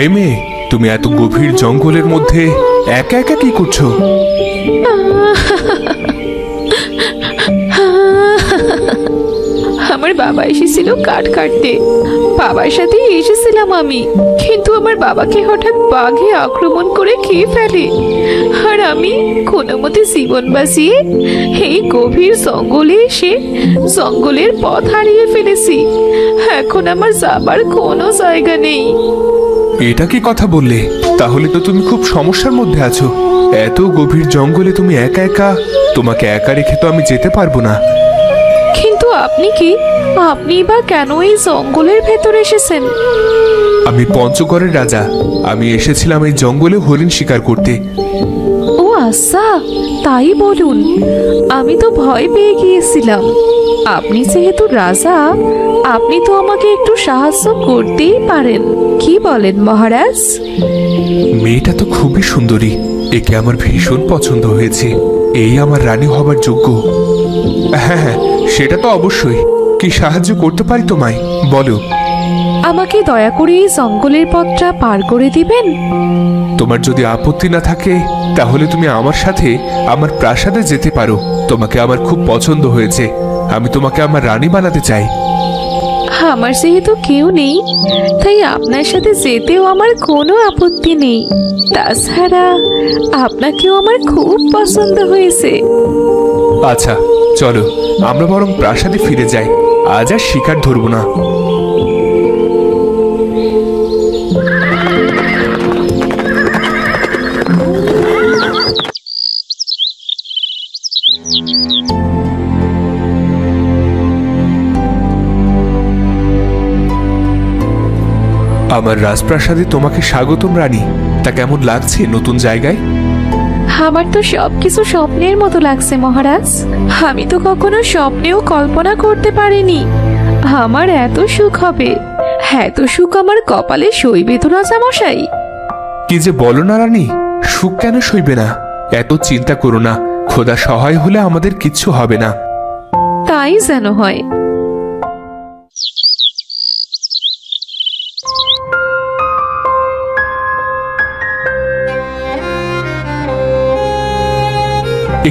এই মেয়ে, তুমি এত গভীর জঙ্গলের মধ্যে একা একা কি করছো? আমার বাবা এসেছিল কাঠ কাটতে, বাবার সাথে এসেছিলাম আমি, কিন্তু আমার বাবাকে হঠাৎ বাঘে আক্রমণ করে খেয়ে ফেলে, আর আমি কোনো মতে জীবন বাঁচিয়ে এই গভীর জঙ্গলে এসে জঙ্গলের পথ হারিয়ে ফেলেছি। এখন আমার যাবার কোনো জায়গা নেই। এটা কি কথা বললে? তাহলে তো তুমি খুব সমস্যার মধ্যে আছো। এত গভীর জঙ্গলে তুমি একা একা, তোমাকে একা রেখে তো আমি যেতে পারবো না। কিন্তু আপনি কি, আপনি বা কেন এই জঙ্গলের ভেতরে এসেছেন? আমি পঞ্চগড়ের রাজা। আমি এসেছিলাম এই জঙ্গলে হরিণ শিকার করতে। ও আচ্ছা, তাই বলুন। আমি তো ভয় পেয়ে গিয়েছিলাম। আপনি যেহেতু রাজা, আপনি তো আমাকে একটু সাহায্য করতেই পারেন। কি বলেন মহারাজ? মেয়েটা তো খুবই সুন্দরী, একে আমার ভীষণ পছন্দ হয়েছে। এই আমার রানী হবার যোগ্য। হ্যাঁ হ্যাঁ, সেটা তো অবশ্যই। কি সাহায্য করতে পারি তোমায়, বলো। আমাকে দয়া করে এই জঙ্গলের পথটা পার করে দিবেন। তোমার যদি আপত্তি না থাকে তাহলে তুমি আমার সাথে আমার প্রাসাদে যেতে পারো। তোমাকে আমার খুব পছন্দ হয়েছে। আমি তোমাকে আমার রানী বানাতে চাই। আমার যেহেতু কেউ নেই, তাই আপনার সাথে যেতেও আমার কোনো আপত্তি নেই। তাছাড়া আপনাকেও আমার খুব পছন্দ হয়েছে। আচ্ছা চলো, আমরা বরং প্রাসাদে ফিরে যাই। আজ আর শিকার ধরবো না। আমার রাজপ্রাসাদে তোমাকে স্বাগতম রানী। তা কেমন লাগছে নতুন জায়গায়? আমার তো সবকিছু স্বপ্নের মতো লাগছে মহারাজ। আমি তো কখনো স্বপ্নেও কল্পনা করতে পারিনি আমার এত সুখ হবে। এত সুখ আমার কপালে সইবে তো রাজামশাই। কি যে বলো না রানী, সুখ কেন সইবে না? এত চিন্তা করো না। খোদা সহায় হলে আমাদের কিচ্ছু হবে না। তাই যেন হয়।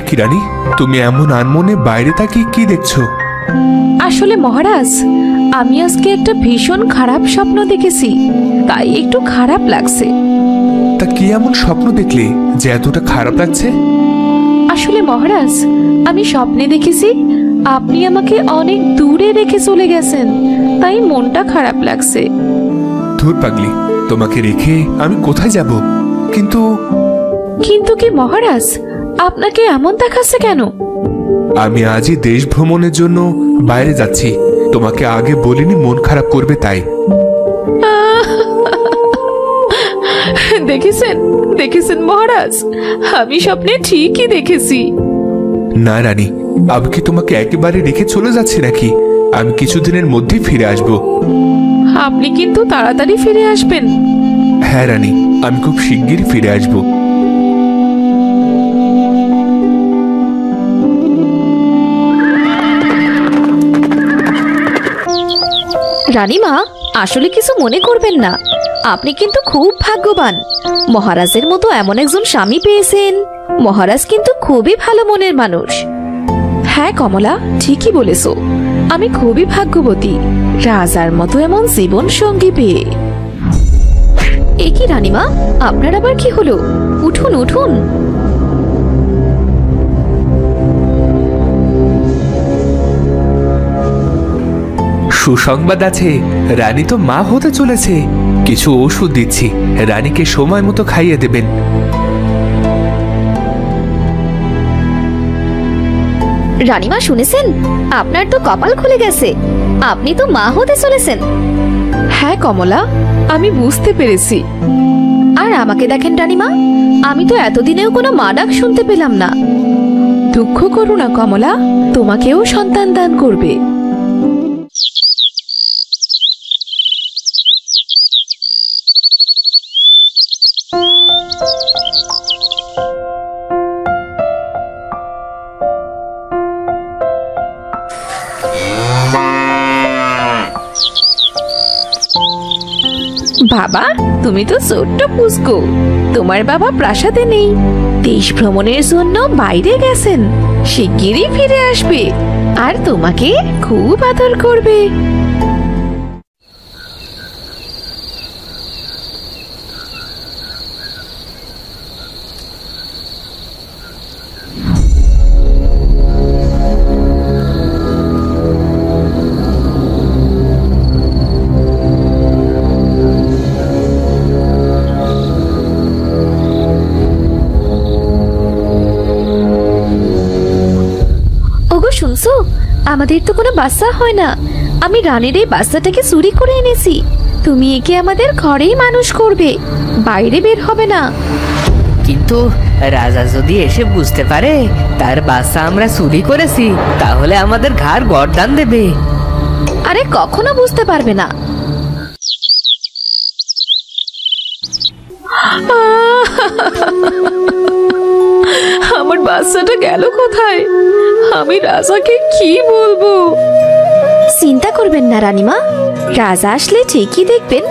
একি রানী, তুমি এমন আনমনে বাইরে তাকিয়ে কি দেখছো? আসলে মহারাজ, আমি আজকে একটা ভীষণ খারাপ স্বপ্ন দেখেছি, তাই একটু খারাপ লাগছে। তা কি এমন স্বপ্ন দেখলে যে এতটা খারাপ লাগছে? আসলে মহারাজ, আমি স্বপ্নে দেখেছি আপনি আমাকে অনেক দূরে রেখে চলে গেছেন, তাই মনটা খারাপ লাগছে। ধুর পাগলি, তোমাকে রেখে আমি কোথায় যাব? কিন্তু কিন্তু কি মহারাজ, আপনাকে এমন দেখাচ্ছে কেন? আমি আজই দেশ ভ্রমণের জন্য বাইরে যাচ্ছি। তোমাকে আগে বলিনি মন খারাপ করবে তাই। দেখেছেন দেখেছেন মহারাজ, আমি স্বপ্নে ঠিকই দেখেছি। না রানী, আমি কি তোমাকে একেবারে রেখে চলে যাচ্ছি নাকি? আমি কিছুদিনের মধ্যেই ফিরে আসব। আপনি কিন্তু তাড়াতাড়ি ফিরে আসবেন। হ্যাঁ রানী, আমি খুব শিগগিরই ফিরে আসব। রানীমা, আসলে কিছু মনে করবেন না, আপনি কিন্তু খুব ভাগ্যবান। মহারাজের মতো এমন একজন স্বামী পেয়েছেন। মহারাজ কিন্তু খুবই ভালো মনের মানুষ। হ্যাঁ কমলা, ঠিকই বলেছো। আমি খুবই ভাগ্যবতী রাজার মতো এমন জীবন সঙ্গী পেয়ে। এ কি রানীমা, আপনার আবার কি হলো? উঠুন উঠুন। সুসংবাদ আছে, রানী তো মা হতে চলেছে। কিছু ওষুধ দিচ্ছি, রানীকে সময় মতো খাইয়ে দেবেন। রানীমা শুনেছেন, আপনার তো কপাল খুলে গেছে। আপনি তো মা হতে চলেছেন। হ্যাঁ কমলা, আমি বুঝতে পেরেছি। আর আমাকে দেখেন রানীমা, আমি তো এতদিনেও কোনো মা ডাক শুনতে পেলাম না। দুঃখ করো না কমলা, তোমাকেও সন্তান দান করবে। বাবা, তুমি তো ছোট্ট পুষ্কু, তোমার বাবা প্রাসাদে নেই, দেশ ভ্রমণের জন্য বাইরে গেছেন। শিগগিরই ফিরে আসবে আর তোমাকে খুব আদর করবে। শুনছো, আমাদের তো কোনো বাচ্চা হয় না। আমি রানীর এই বাচ্চাটাকে চুরি করে এনেছি। তুমি একে আমাদের ঘরেই মানুষ করবে, বাইরে বের হবে না। কিন্তু রাজা যদি এসে বুঝতে পারে তার বাচ্চা আমরা চুরি করেছি, তাহলে আমাদের ঘাড় গর্দান দেবে। আরে কখনো বুঝতে পারবে না। আমার বাচ্চাটা গেল কোথায়? আমি রাজাকে কি বলবো? চিন্তা করবেন না রানীমা, রাজা আসলে ঠিকই দেখবেন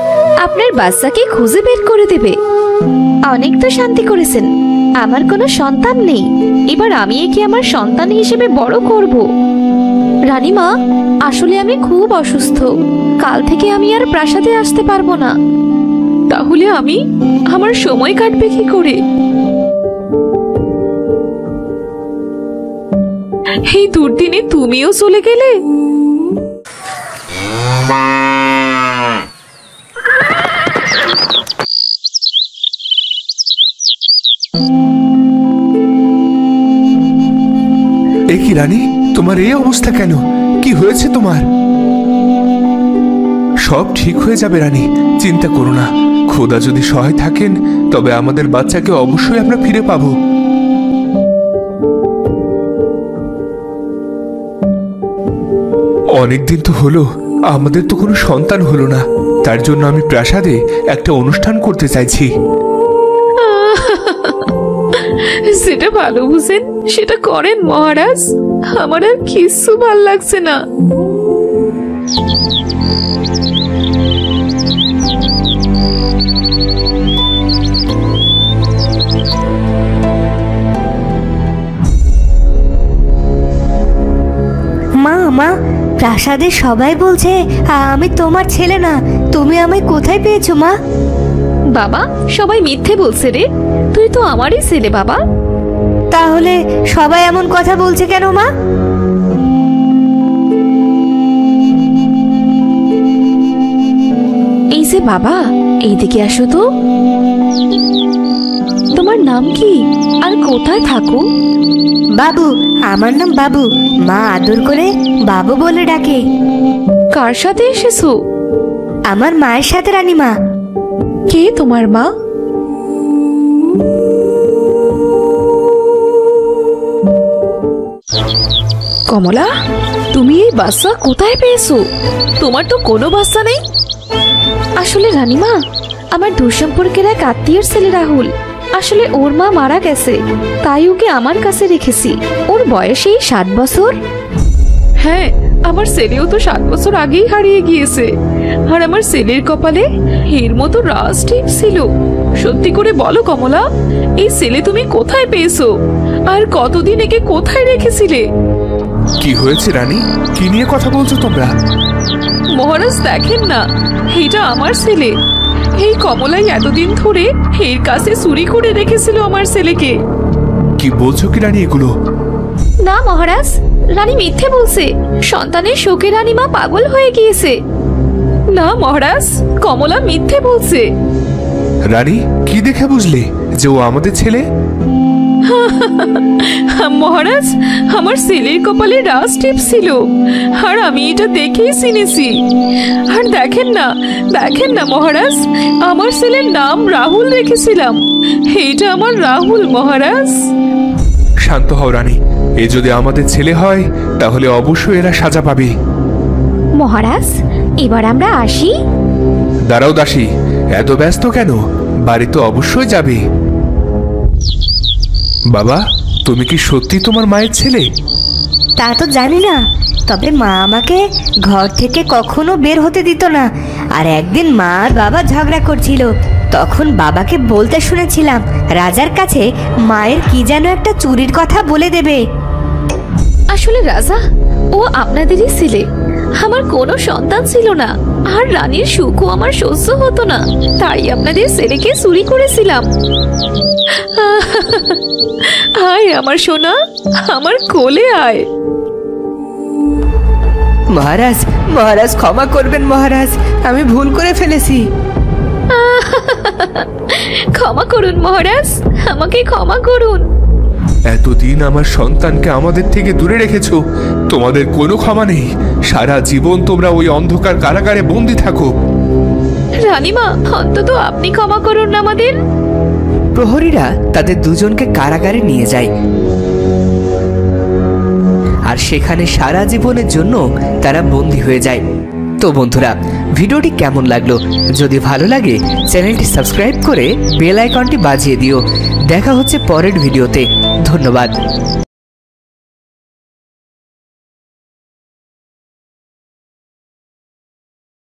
আপনার বাচ্চাকে খুঁজে বের করে দেবে। অনেক তো শান্তি করেছেন, আমার কোনো সন্তান নেই, এবার আমি একে আমার সন্তান হিসেবে বড় করব। রানীমা, আসলে আমি খুব অসুস্থ, কাল থেকে আমি আর প্রাসাদে আসতে পারবো না। তাহলে আমার সময় কাটবে কি করে? এই দুর্দিনে তুমিও চলে গেলে। এ কি রানী, তোমার এই অবস্থা কেন? কি হয়েছে তোমার? সব ঠিক হয়ে যাবে রানী, চিন্তা করো না। খোদা যদি সহায় থাকেন তবে আমাদের বাচ্চাকে অবশ্যই আমরা ফিরে পাবো। অনেকদিন তো হলো, আমাদের তো কোনো সন্তান হলো না। তার জন্য আমি প্রাসাদে একটা অনুষ্ঠান করতে চাইছি। সেটা ভালো বুঝেন সেটা করেন মহারাজ, আমার আর কিছু ভাল লাগছে না। মা, প্রাসাদে সবাই বলছে আমি তোমার ছেলে না। তুমি আমায় কোথায় পেয়েছো মা? বাবা, সবাই মিথ্যে বলছে রে, তুই তো আমারই ছেলে বাবা। তাহলে সবাই এমন কথা বলছে কেন মা? এই যে বাবা, এইদিকে আসো তো। তোমার নাম কি আর কোথায় থাকো? বাবু, আমার নাম বাবু। মা আদর করে বাবু বলে ডাকে। কার সাথে এসেছো? আমার মায়ের সাথে রানীমা। কে তোমার মা? কমলা, তুমি এই বাচ্চা কোথায় পেয়েছো? তোমার তো কোনো বাচ্চা নেই। আসলে রানীমা, আমার দূর সম্পর্কের এক আত্মীয়ের ছেলে রাহুল, আসলে ওর মা মারা গেছে, তাই ওকে আমার কাছে রেখেছি। ওর বয়স এই 7 বছর। হ্যাঁ, আমার ছেলেও তো 7 বছর আগেই হারিয়ে গিয়েছে। আর আমার ছেলের কপালে এর মতো রাজ টিপ ছিল। সত্যি করে বলো কমলা, এই ছেলে তুমি কোথায় পেয়েছো আর কতদিন একে কোথায় রেখেছিলে? কি হয়েছে রানী, কি নিয়ে কথা বলছো তোমরা? মহারাজ দেখেন না, এটা আমার ছেলে। এই কমলাই এতদিন ধরে এর কাছে চুরি করে রেখেছিল আমার ছেলেকে। কি বলছো কি রানী এগুলো? না মহারাজ, রানী মিথ্যে বলছে। সন্তানের শোকে রানীমা পাগল হয়ে গিয়েছে। না মহারাজ, কমলা মিথ্যে বলছে। রানী, কি দেখে বুঝলে যে ও আমাদের ছেলে? মহারাজ, আমার ছেলের কপালে রাজ টিপ ছিল আর আমি এটা দেখেই চিনেছি। আর দেখেন না মহারাজ, আমার ছেলের নাম রাহুল রেখেছিলাম। এইটা আমার রাহুল মহারাজ। শান্ত হও রানী, এ যদি আমাদের ছেলে হয় তাহলে অবশ্যই এরা সাজা পাবে। মহারাজ, এবার আমরা আসি। দাঁড়াও দাসী, এত ব্যস্ত কেন? বাড়ি তো অবশ্যই যাবে। বাবা, তুমি কি সত্যি তোমার মায়ের ছেলে? তা তো জানি না, তবে মা আমাকে ঘর থেকে কখনো বের হতে দিত না। আর একদিন মা আর বাবা ঝগড়া করছিল, তখন বাবাকে বলতে শুনেছিলাম রাজার কাছে মায়ের কি যেন একটা চুরির কথা বলে দেবে। আসলে রাজা, ও আপনাদেরই ছেলে। আমার কোনো সন্তান ছিল না, আর রানীর সুখও আমার সহ্য হতো না, তাই আপনাদের ছেলেকে চুরি করেছিলাম। আয় আমার সোনা, আমার কোলে আয়। মহারাজ, মহারাজ ক্ষমা করবেন মহারাজ, আমি ভুল করে ফেলেছি। ক্ষমা করুন মহারাজ, আমাকে ক্ষমা করুন। এতদিন আমার সন্তানকে আমাদের থেকে দূরে রেখেছো, তোমাদের কোনো ক্ষমা নেই। সারা জীবন তোমরা ওই অন্ধকার কারাগারে বন্দি থাকো। রানীমা, অন্তত আপনি ক্ষমা করুন না আমাদের। প্রহরীরা তাদের দুজনকে কারাগারে নিয়ে যায়, আর সেখানে সারা জীবনের জন্য তারা বন্দী হয়ে যায়। তো বন্ধুরা, ভিডিওটি কেমন লাগলো? যদি ভালো লাগে চ্যানেলটি সাবস্ক্রাইব করে বেল আইকনটি বাজিয়ে দিও। দেখা হচ্ছে পরের ভিডিওতে। ধন্যবাদ।